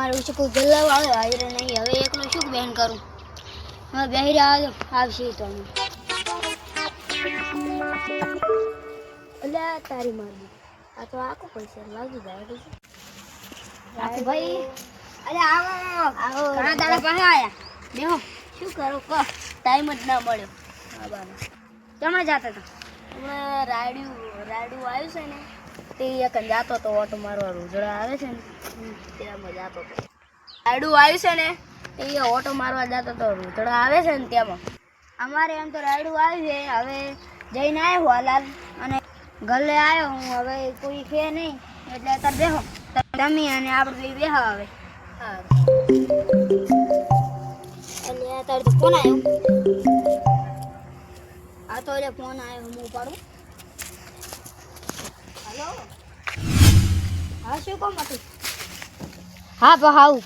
મારું છે કોઈ ગલ્લા વાળો હાજર નહીં. હવે એકલો શું બેન કરું? હવે બેહી આવશે તો અલ્યા તારી મારી આ તો આખો પૈસા લાગી જાય આખો ભાઈ. અરે આવો આવો ઘણા દાડા પાસે આયા. બેહો શું કરો કહો. ટાઈમ જ ના મળ્યો. હા બાબા તમે જતા હતા હમણાં રાડ્યું આવ્યું છે ને તે એક જાતો હતો ઓટો મારવા. રોજડા આવે છે ને તેમાં જતો હતો. રાડ્યું આવ્યું છે ને તે ઓટો મારવા જતો હતો. રોજડા આવે છે ને તેમાં. અમારે એમ તો રાડ્યું આવ્યું છે. હવે જઈને આવ્યો હાલાલ અને ગલે આવ્યો હું. હવે કોઈ છે નહીં એટલે અત્યારે બેહો તમે અને આપણે બેહો. હવે હા એટલે અત્યારે તો ફોન આવ્યો. આ તો એટલે ફોન આવ્યો હું ઉપાડું. હલો હા શું કામ હતું? હા પણ આવું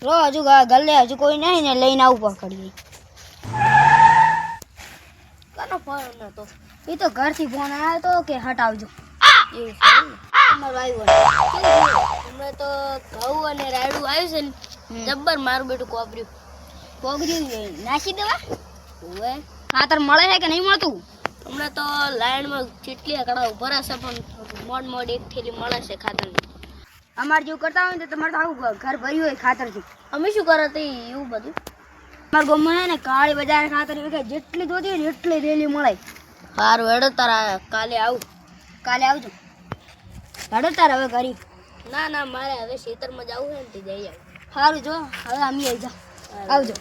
રો હજુ ગલે હજુ કોઈ નહીં ને લઈને આવું પકડીએ. કોનો ફોન નતો? એ તો ઘરથી ફોન આવ્યો તો કે હટાવજો એવું છે. તમારું આવ્યું હમણાં તો ઘઉં અને રાયડું આવ્યું છે ને જબ્બર. મારું બેટું કોગર્યું નાખી દેવા હવે ખાતર મળે છે કે નહીં મળતું? હમણાં તો લાઈનમાં કેટલી આંકડા ઉભા રહેશે પણ મોડ એક થેલી મળે છે ખાતરની. અમારે જેવું કરતા હોય ને તો તમારે તો આવું ઘર ભર્યું હોય ખાતરથી. અમે શું કરો તો એવું બધું અમારા ગામમાં છે ને કાળી બજાર ખાતર જેટલી જોતી હોય ને એટલી થેલી મળે. સારું હેડો તારા કાલે આવું. કાલે આવજો. હેડો તારે હવે કરી. ના ના મારે હવે ખેતરમાં જવું છે ને તે જઈ આવ. સારું જો હવે અમે આવી જાઓ. આવજો.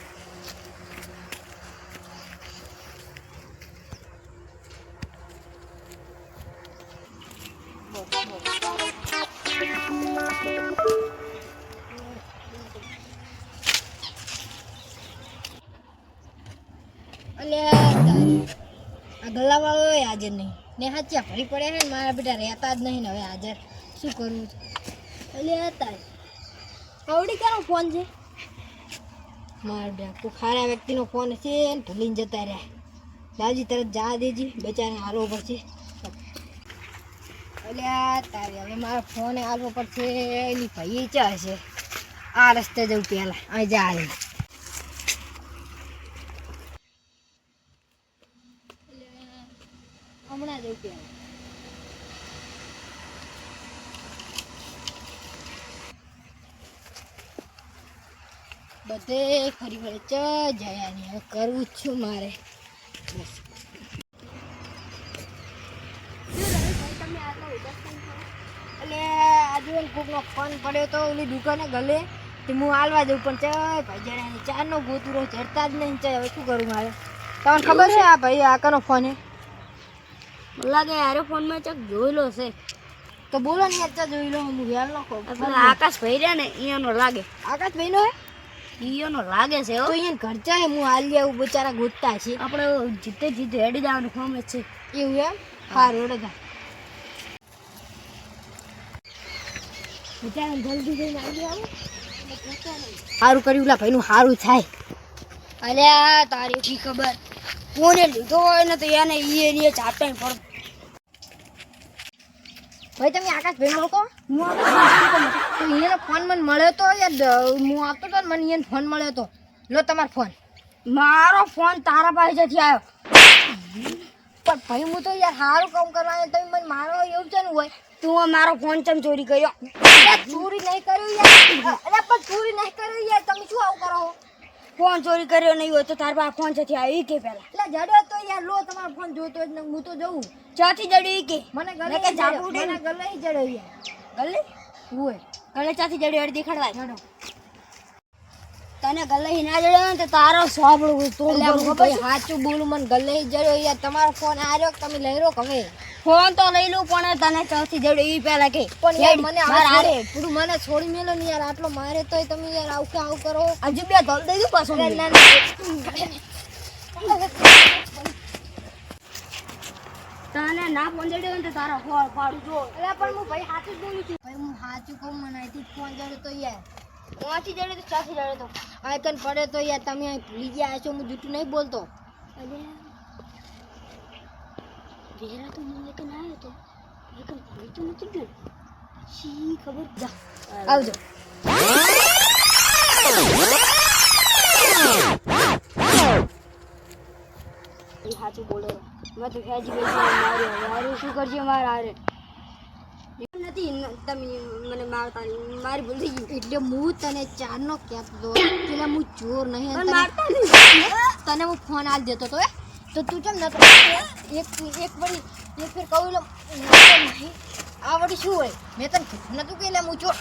આ ગલ્લાવાળો હાજર નહીં ને હાચ્યા ભરી પડ્યા છે ને મારા બેટા રહેતા જ નહીં ને હવે હાજર શું કરવું? એટલે તારે આવડી ક્યાંનો ફોન છે? મારા બેટા તું ખારા વ્યક્તિનો ફોન છે ને ભૂલીને જતા રહ્યા. દાદી તરત જા દેજી બચારાને હાલવો પડશે. એટલે તારે હવે મારા ફોને હાલવો પડશે. એની ભાઈ ચા હશે આ રસ્તે જવું પહેલાં અહીં જા આવી. હમણાં જવું પહેલાં બધે ફરી ફરી જયા નહીં. હવે કરવું જ છું મારે. એટલે આજે કોકનો ફોન પડ્યો તો ઓલી દુકાને ગલે તે હું હાલવા જઉં પણ ચાય ભાઈ જણાની ચારનો ગોતુરો ચડતા જ નહીં. ચાય હવે શું કરું મારે? તમને ખબર છે આ ભાઈ આ કનો ફોન હે? મને લાગે યાર ફોનમાં ચક જોયેલો છે તો બોલો ને યાર જોઈ લો. હું વ્યાલ નાખો આકાશ ભાઈ રહ્યા ને અહીંયાનો લાગે. આકાશ ભાઈનો હે? ઈયોનો લાગે છે તો અહીંયા ખર્ચા હે. હું હાલ આવું બચારા ગોતતા છે. આપણે જીતે હેડી જવાનું ફોર્મ જ છે એવું એમ? સારું હેડો જા. બચારા જલ્દી જઈને આવી આવું. સારું કર્યું લા ભાઈનું સારું થાય. અલ્યા તારી શી ખબર કોને લીધો હોય ને તો એને એ ચાપતા પડે. ભાઈ તમે આકાશ ભાઈ ઓળખો? તો એનો ફોન મને મળ્યો તો યાર હું આપતો હતો ને મને એને ફોન મળ્યો હતો. લો તમારો ફોન. મારો ફોન તારા પાસેથી આવ્યો પણ ભાઈ હું તો યાર સારું કામ કરવાનું તમે મને મારો એવું છે ને હોય તું મારો ફોન ચમ ચોરી કર્યો? ચોરી નહીં કર્યો યાર. અરે પણ ચોરી નહીં કર્યો યાર. તમે શું આવું કરો? ફોન ચોરી કર્યો નહીં હોય તો તારા પાસે ફોન છે આવ્યો કે પહેલા એટલે જડ્યો તો યાર લો તમારો ફોન જોતો જ ને હું તો જઉં. ચાથી જડ્યો કે મને ગલે કે જાપુ મને ગલે જ જડ્યો યાર. ગલે હોય ગલે ચાથી જડ્યો અડ દેખાડવા જડો. તને ગલે ના જડ્યો ને તો તારો સોબડું તો ભાઈ સાચું બોલું મને ગલે જ જડ્યો યાર. તમારો ફોન આવ્યો તમે લઈ લો હવે. ફોન તો લઈ લઉં પણ તને ચાથી જડ્યો એ પહેલા કે પણ મને આરે પૂરું મને છોડી મેલો ને યાર. આટલો મારે તોય તમે યાર આવું કે આવું કરો. હજુ બે ધોલ દઈ દઉં પાછું. તને ના ફોન જડ્યો ને તો તારા ફોન ફાડું જો. એટલે પણ હું ભાઈ સાચું જ બોલું છું. ભાઈ હું સાચું કહું મને અહીંથી ફોન જડ્યો તો યાર. ત્યાંથી જડ્યો તો ચાથી જડ્યો તો આયકન પડે તો યાર તમે અહીં ભૂલી ગયા છો. હું જૂઠું નહીં બોલતો. વેરા તો મને કે ના આવ્યો તો એકમ ભૂલી તો નથી ગયો. શી ખબર. જા આવજો. સાચું બોલે મેં તો હેજી માર્યો હારું શું કરશે મારે હારે નથી તમે મને મારતા મારી ભૂલ થઈ ગઈ એટલે હું તને ચારનો કહેતો પેલા હું ચોર નહીં તને હું ફોન આલ દેતો તો તો તું કેમ નતો એક વળી એક ફેર કહું નહીં આ વળી શું હોય મેં તને કીધું નતું કે હું ચોર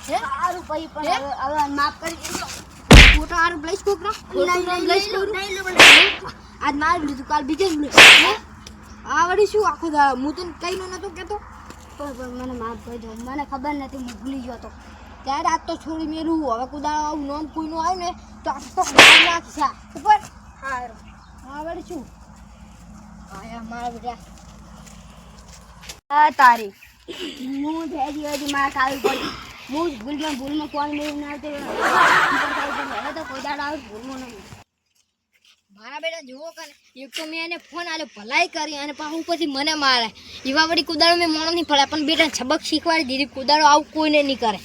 સારું ભાઈ પણ હવે માફ કરી ફોટો આરું બ્લેસ કોકનો આજ મારી લીધું કાલ બીજે જ આ વળી શું આખું હું તને કઈ નતો કહેતો પણ મને માફ કરી દો મને ખબર નથી હું ભૂલી ગયો હતો ત્યારે આજ તો છોડી મેલું હવે કુદાળ આવું નોમ કોઈનું આવ્યું ને તો આખો નાખશે ઉપર હા વળી શું હા મારા બેટા તારી હું ભેજી હજી મારે ખાવી પડી હું ભૂલમાં ફોન મેળવી ના તો કોઈ દાડ આવે ભૂલમાં નહીં મારા બેટા જુઓ કે એક તો મેં એને ફોન આલ્યો ભલાઈ કરી અને પાછું પછી મને મારે એવા વળી કુદાડો મેં મોણો નહીં પડ્યા પણ બેટા છબક શીખવાડી દીધી કુદાડો આવું કોઈને નહીં કરે